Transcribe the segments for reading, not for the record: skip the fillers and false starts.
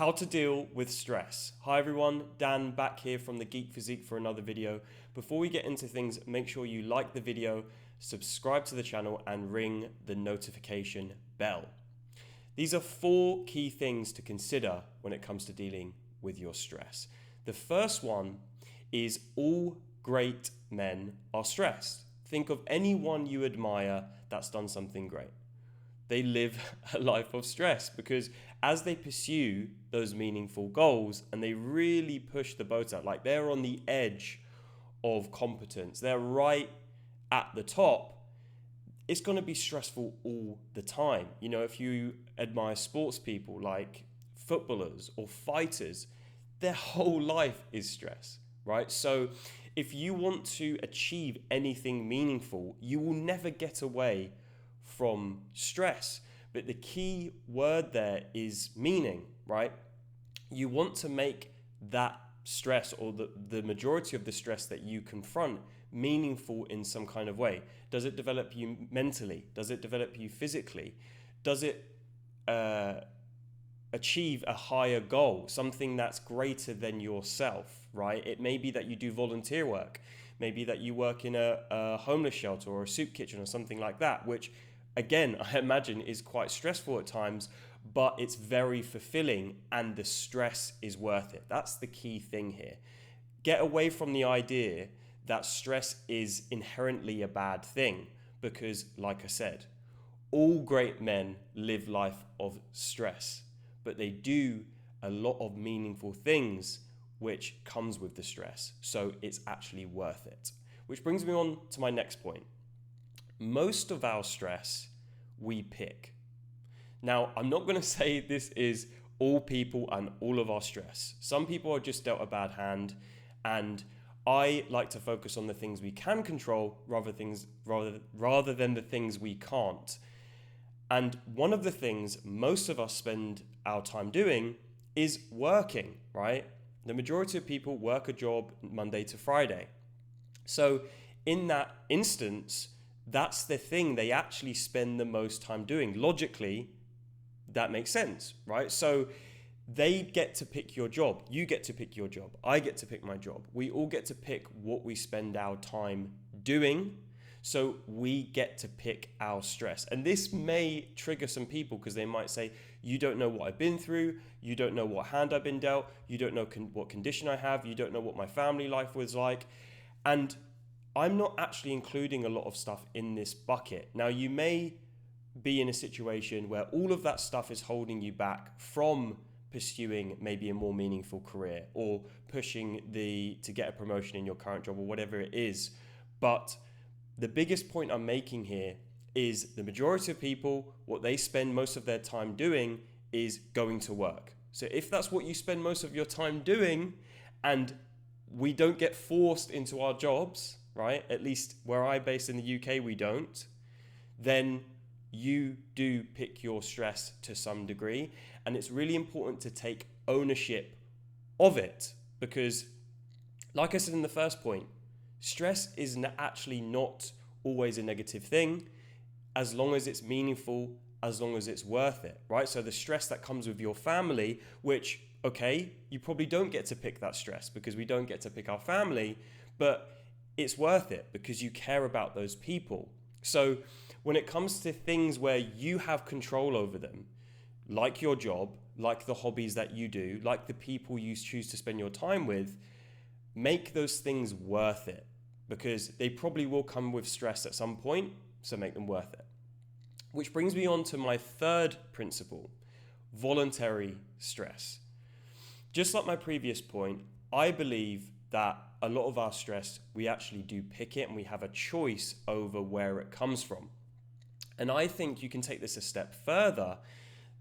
How to deal with stress. Hi everyone, Dan back here from the Geek Physique for another video. Before we get into things, make sure you like the video, subscribe to the channel and ring the notification bell. These are 4 key things to consider when it comes to dealing with your stress. The first one is all great men are stressed. Think of anyone you admire that's done something great. They live a life of stress because as they pursue those meaningful goals and they really push the boat out, like they're on the edge of competence, they're right at the top, it's going to be stressful all the time. You know, if you admire sports people like footballers or fighters, their whole life is stress, right? So if you want to achieve anything meaningful, you will never get away from stress. But the key word there is meaning, right? You want to make that stress or the majority of the stress that you confront meaningful in some kind of way. Does it develop you mentally? Does it develop you physically? Does it achieve a higher goal, something that's greater than yourself, right? It may be that you do volunteer work, maybe that you work in a homeless shelter or a soup kitchen or something like that, which again, I imagine is quite stressful at times, but it's very fulfilling and the stress is worth it. That's the key thing here. Get away from the idea that stress is inherently a bad thing because, like I said, all great men live life of stress, but they do a lot of meaningful things which comes with the stress. So it's actually worth it. Which brings me on to my next point. Most of our stress we pick. Now, I'm not going to say this is all people and all of our stress. Some people are just dealt a bad hand, and I like to focus on the things we can control rather than the things we can't. And one of the things most of us spend our time doing is working, right? The majority of people work a job Monday to Friday. So in that instance, that's the thing they actually spend the most time doing. Logically, that makes sense, right? So they get to pick your job. You get to pick your job. I get to pick my job. We all get to pick what we spend our time doing. So we get to pick our stress. And this may trigger some people because they might say, you don't know what I've been through. You don't know what hand I've been dealt. You don't know what condition I have. You don't know what my family life was like. And I'm not actually including a lot of stuff in this bucket. Now, you may be in a situation where all of that stuff is holding you back from pursuing maybe a more meaningful career or pushing to get a promotion in your current job or whatever it is. But the biggest point I'm making here is the majority of people, what they spend most of their time doing is going to work. So if that's what you spend most of your time doing and we don't get forced into our jobs, right? At least where I'm based in the UK, we don't. Then you do pick your stress to some degree. And it's really important to take ownership of it because, like I said in the first point, stress is actually not always a negative thing as long as it's meaningful, as long as it's worth it, right? So the stress that comes with your family, which, okay, you probably don't get to pick that stress because we don't get to pick our family, but it's worth it because you care about those people. So when it comes to things where you have control over them, like your job, like the hobbies that you do, like the people you choose to spend your time with, make those things worth it because they probably will come with stress at some point, so make them worth it. Which brings me on to my third principle, voluntary stress. Just like my previous point, I believe that a lot of our stress, we actually do pick it and we have a choice over where it comes from. And I think you can take this a step further,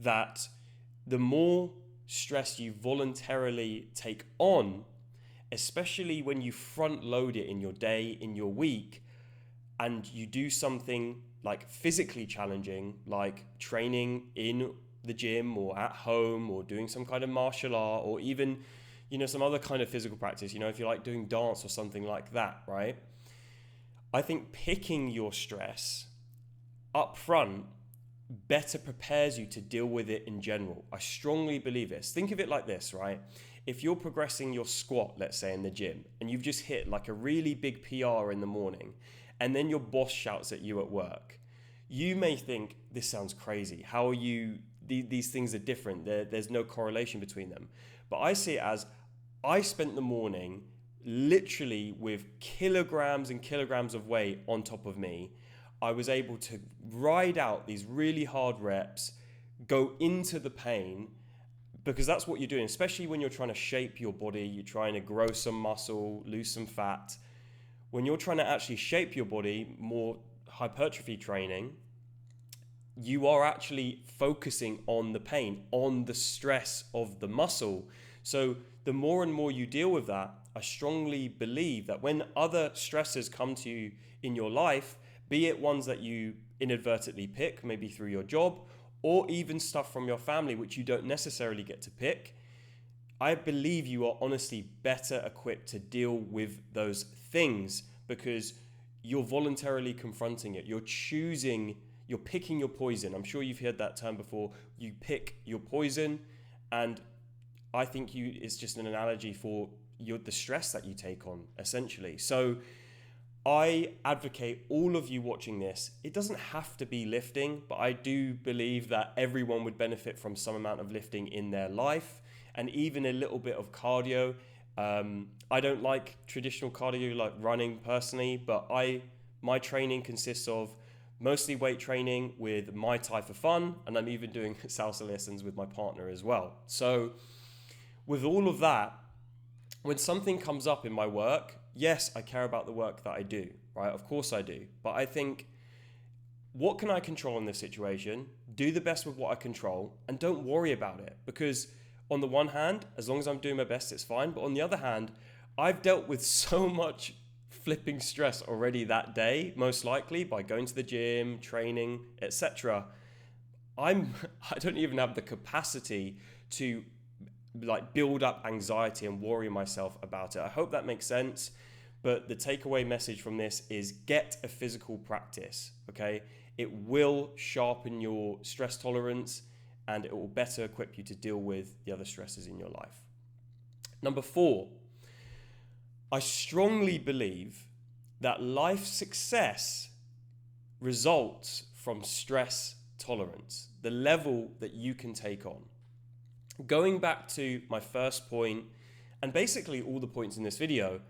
that the more stress you voluntarily take on, especially when you front load it in your day, in your week, and you do something like physically challenging, like training in the gym or at home or doing some kind of martial art or even, some other kind of physical practice, if you like doing dance or something like that, right? I think picking your stress up front better prepares you to deal with it in general. I strongly believe this. Think of it like this, right? If you're progressing your squat, let's say in the gym, and you've just hit like a really big PR in the morning, and then your boss shouts at you at work, you may think, this sounds crazy. How are you, these things are different. There's no correlation between them. But I see it as, I spent the morning literally with kilograms and kilograms of weight on top of me. I was able to ride out these really hard reps, go into the pain, because that's what you're doing, especially when you're trying to shape your body, you're trying to grow some muscle, lose some fat. When you're trying to actually shape your body, more hypertrophy training, you are actually focusing on the pain, on the stress of the muscle. So the more and more you deal with that, I strongly believe that when other stressors come to you in your life, be it ones that you inadvertently pick, maybe through your job, or even stuff from your family, which you don't necessarily get to pick, I believe you are honestly better equipped to deal with those things because you're voluntarily confronting it. You're picking your poison. I'm sure you've heard that term before. You pick your poison, and I think it's just an analogy for the stress that you take on, essentially. So I advocate all of you watching this. It doesn't have to be lifting, but I do believe that everyone would benefit from some amount of lifting in their life, and even a little bit of cardio. I don't like traditional cardio like running personally, but my training consists of mostly weight training with my type of fun, and I'm even doing salsa lessons with my partner as well. So with all of that, when something comes up in my work, yes, I care about the work that I do, right? Of course I do. But I think, what can I control in this situation? Do the best with what I control and don't worry about it. Because on the one hand, as long as I'm doing my best, it's fine. But on the other hand, I've dealt with so much flipping stress already that day, most likely by going to the gym, training, etc. I don't even have the capacity to build up anxiety and worry myself about it. I hope that makes sense. But the takeaway message from this is get a physical practice, okay? It will sharpen your stress tolerance and it will better equip you to deal with the other stresses in your life. Number 4, I strongly believe that life success results from stress tolerance, the level that you can take on. Going back to my first point, and basically all the points in this video,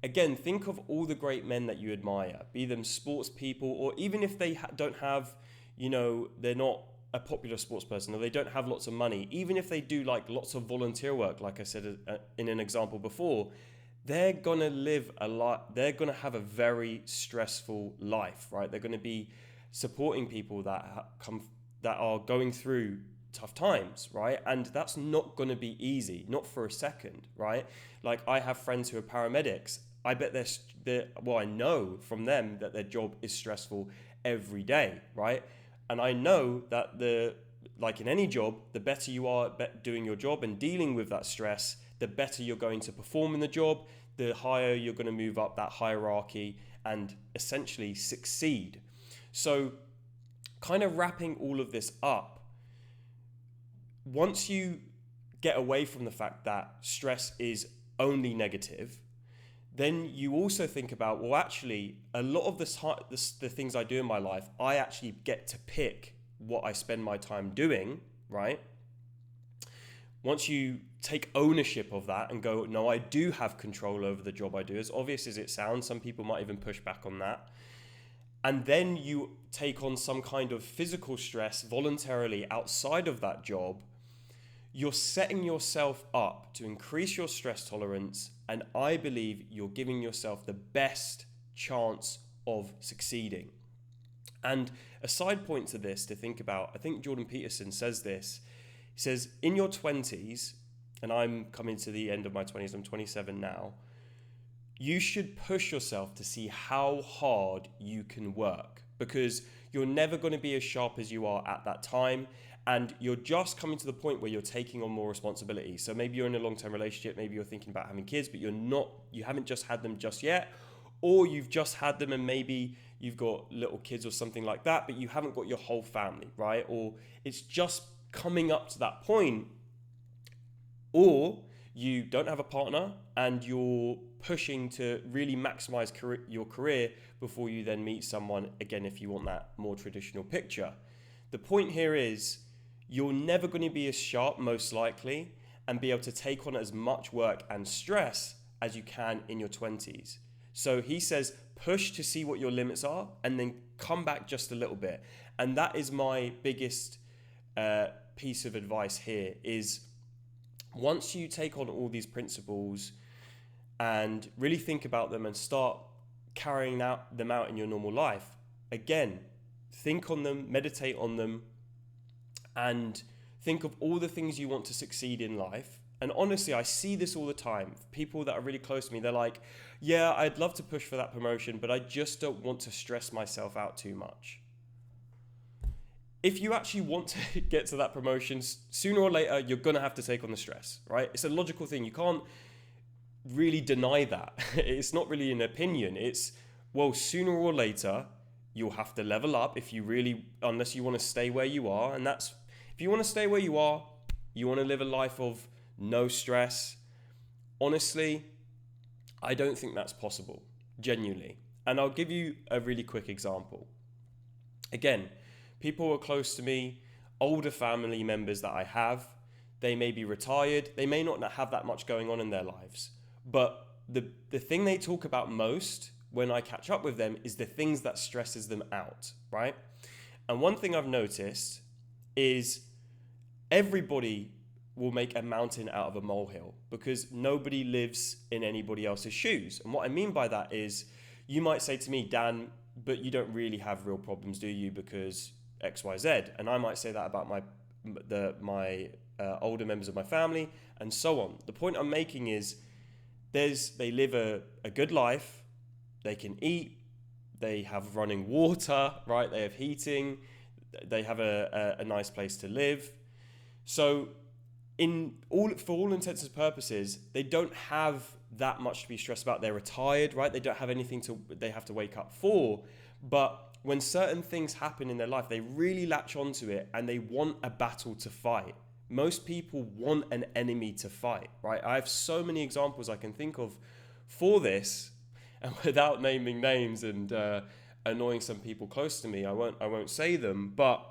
again, think of all the great men that you admire, be them sports people, or even if they don't have, they're not a popular sports person, or they don't have lots of money, even if they do lots of volunteer work, like I said in an example before, they're going to live a lot, they're going to have a very stressful life, right? They're going to be supporting people that are going through tough times, right? And that's not going to be easy, not for a second, right? Like, I have friends who are paramedics. I bet I know from them that their job is stressful every day, right? And I know that like in any job, the better you are at doing your job and dealing with that stress, the better you're going to perform in the job, the higher you're going to move up that hierarchy and essentially succeed. So kind of wrapping all of this up, once you get away from the fact that stress is only negative, then you also think about, well, actually, a lot of the things I do in my life, I actually get to pick what I spend my time doing, right? Once you take ownership of that and go, no, I do have control over the job I do, as obvious as it sounds, some people might even push back on that. And then you take on some kind of physical stress voluntarily outside of that job, you're setting yourself up to increase your stress tolerance, and I believe you're giving yourself the best chance of succeeding. And a side point to this to think about, I think Jordan Peterson says this. He says, in your 20s, and I'm coming to the end of my 20s, I'm 27 now, you should push yourself to see how hard you can work, because you're never going to be as sharp as you are at that time. And you're just coming to the point where you're taking on more responsibility. So maybe you're in a long-term relationship, maybe you're thinking about having kids, but you haven't just had them just yet, or you've just had them and maybe you've got little kids or something like that, but you haven't got your whole family, right? Or it's just coming up to that point, or you don't have a partner and you're pushing to really maximize your career before you then meet someone, again, if you want that more traditional picture. The point here is you're never going to be as sharp, most likely, and be able to take on as much work and stress as you can in your 20s. So he says, push to see what your limits are and then come back just a little bit. And that is my biggest piece of advice here is once you take on all these principles and really think about them and start carrying them out in your normal life, again, think on them, meditate on them, and think of all the things you want to succeed in life. And honestly, I see this all the time. People that are really close to me, they're like, yeah, I'd love to push for that promotion, but I just don't want to stress myself out too much. If you actually want to get to that promotion, sooner or later, you're going to have to take on the stress, right? It's a logical thing. You can't really deny that. It's not really an opinion. It's, well, sooner or later, you'll have to level up unless you want to stay where you are. And if you want to stay where you are, you want to live a life of no stress. Honestly, I don't think that's possible, genuinely. And I'll give you a really quick example. Again, people who are close to me, older family members that I have, they may be retired, they may not have that much going on in their lives. But the thing they talk about most when I catch up with them is the things that stresses them out, right? And one thing I've noticed is everybody will make a mountain out of a molehill because nobody lives in anybody else's shoes. And what I mean by that is you might say to me, Dan, but you don't really have real problems, do you? Because X, Y, Z. And I might say that about my older members of my family and so on. The point I'm making is they live a good life. They can eat. They have running water, right? They have heating. They have a nice place to live. So for all intents and purposes, they don't have that much to be stressed about. They're retired, right? They don't have anything they have to wake up for. But when certain things happen in their life, they really latch onto it and they want a battle to fight. Most people want an enemy to fight, right? I have so many examples I can think of for this, and without naming names and annoying some people close to me, I won't say them, but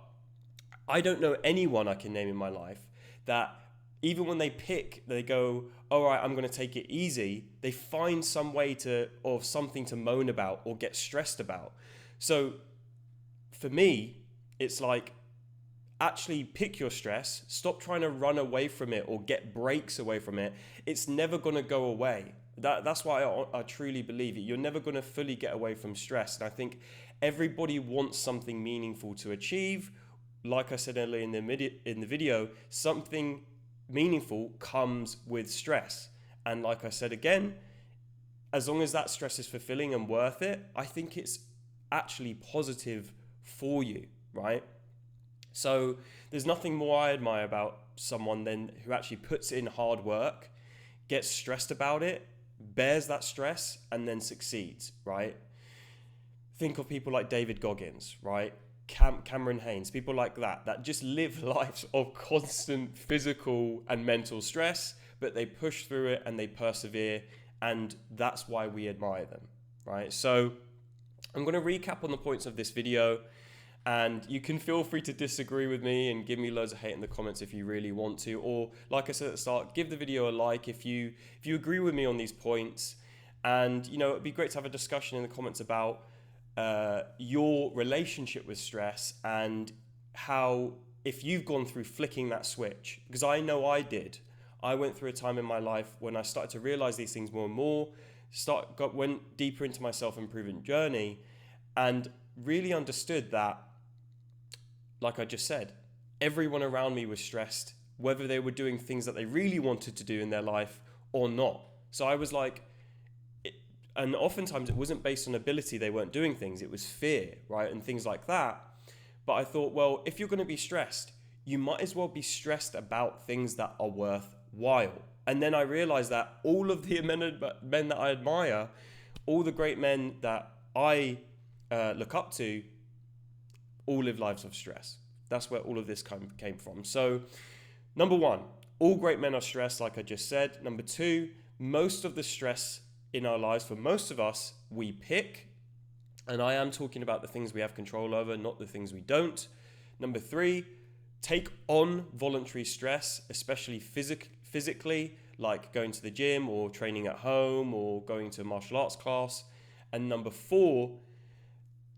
I don't know anyone I can name in my life that even when they go, all right, I'm going to take it easy, they find some way or something to moan about or get stressed about. So for me, it's like, actually pick your stress, stop trying to run away from it or get breaks away from it. It's never going to go away. That's why I truly believe it. You're never going to fully get away from stress. And I think everybody wants something meaningful to achieve. Like I said earlier in the video, something meaningful comes with stress. And like I said again, as long as that stress is fulfilling and worth it, I think it's actually positive for you, right? So there's nothing more I admire about someone than who actually puts in hard work, gets stressed about it, bears that stress, and then succeeds, right? Think of people like David Goggins, right? Cameron Haynes, people like that just live lives of constant physical and mental stress, but they push through it and they persevere, and that's why we admire them, right? So I'm going to recap on the points of this video, and you can feel free to disagree with me and give me loads of hate in the comments if you really want to, or like I said at the start, give the video a like if you agree with me on these points. And it'd be great to have a discussion in the comments about your relationship with stress and how, if you've gone through flicking that switch, because I know I did. I went through a time in my life when I started to realize these things more and more, went deeper into my self-improvement journey, and really understood that, like I just said, everyone around me was stressed, whether they were doing things that they really wanted to do in their life or not. So I was like, and oftentimes it wasn't based on ability, they weren't doing things, it was fear, right? And things like that. But I thought, well, if you're going to be stressed, you might as well be stressed about things that are worthwhile. And then I realized that all of the men that I admire, all the great men that I look up to all live lives of stress. That's where all of this came from. So, number one, all great men are stressed, like I just said. Number two, most of the stress in our lives, for most of us, we pick. And I am talking about the things we have control over, not the things we don't. Number three, take on voluntary stress, especially physically, like going to the gym or training at home or going to a martial arts class. And number four,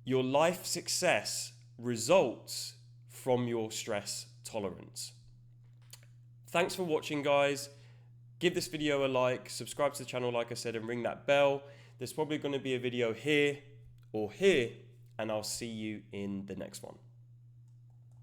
your life success results from your stress tolerance. Thanks for watching, guys. Give this video a like, subscribe to the channel, like I said, and ring that bell. There's probably going to be a video here or here, and I'll see you in the next one.